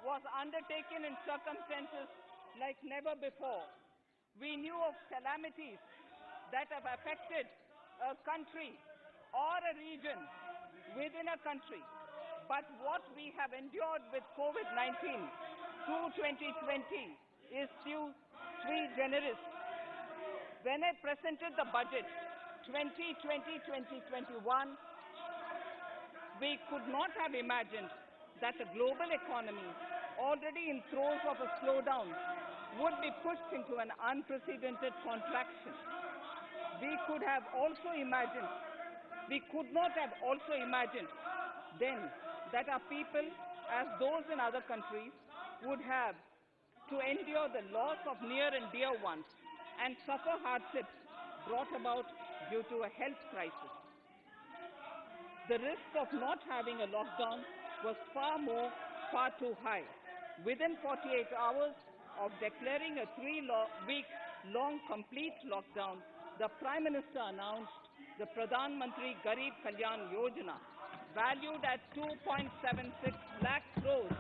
was undertaken in circumstances like never before. We knew of calamities that have affected a country or a region within a country. But what we have endured with COVID-19 through 2020 is sui generis. When I presented the budget 2020-2021, we could not have imagined that the global economy, already in throes of a slowdown, would be pushed into an unprecedented contraction. We could not have also imagined then that our people, as those in other countries, would have to endure the loss of near and dear ones and suffer hardships brought about due to a health crisis. The risk of not having a lockdown was far too high. Within 48 hours of declaring a 3-week-long complete lockdown, the Prime Minister announced the Pradhan Mantri Garib Kalyan Yojana, valued at 2.76 lakh crores,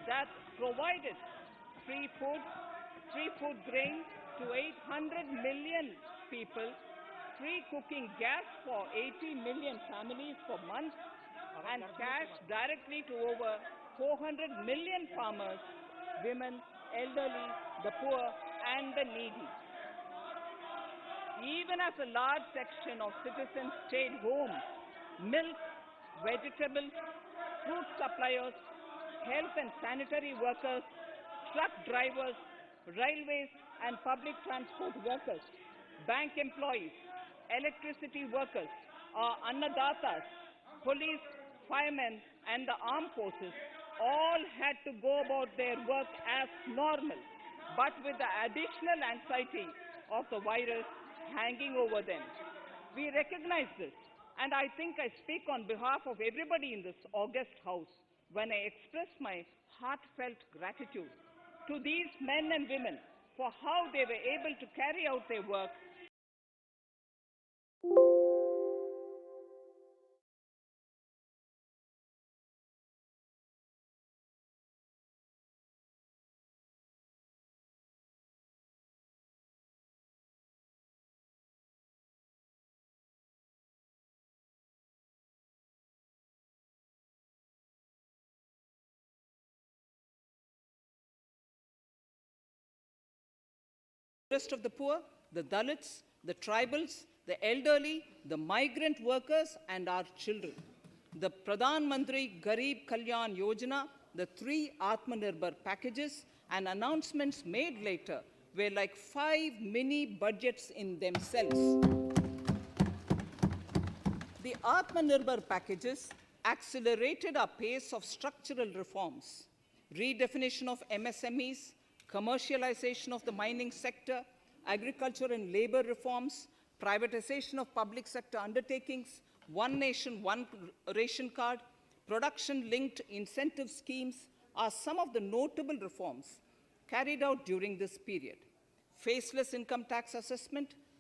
that provided free food grain to 800 million people, free cooking gas for 80 million families for months, and cash directly to over 400 million farmers, women, elderly, the poor, and the needy. Even as a large section of citizens stayed home, milk, vegetables, fruit suppliers, health and sanitary workers, truck drivers, railways and public transport workers, bank employees, electricity workers, our annadatas, police, firemen and the armed forces all had to go about their work as normal, but with the additional anxiety of the virus hanging over them. We recognize this, and I think I speak on behalf of everybody in this august house when I express my heartfelt gratitude to these men and women for how they were able to carry out their work rest of the poor, the Dalits, the tribals, the elderly, the migrant workers, and our children. The Pradhan Mantri Garib Kalyan Yojana, the 3 Atmanirbhar packages, and announcements made later were like 5 mini budgets in themselves. The Atmanirbhar packages accelerated our pace of structural reforms, redefinition of MSMEs, commercialization of the mining sector, agriculture and labor reforms, privatization of public sector undertakings, one nation, one ration card, production-linked incentive schemes are some of the notable reforms carried out during this period. Faceless income tax assessment,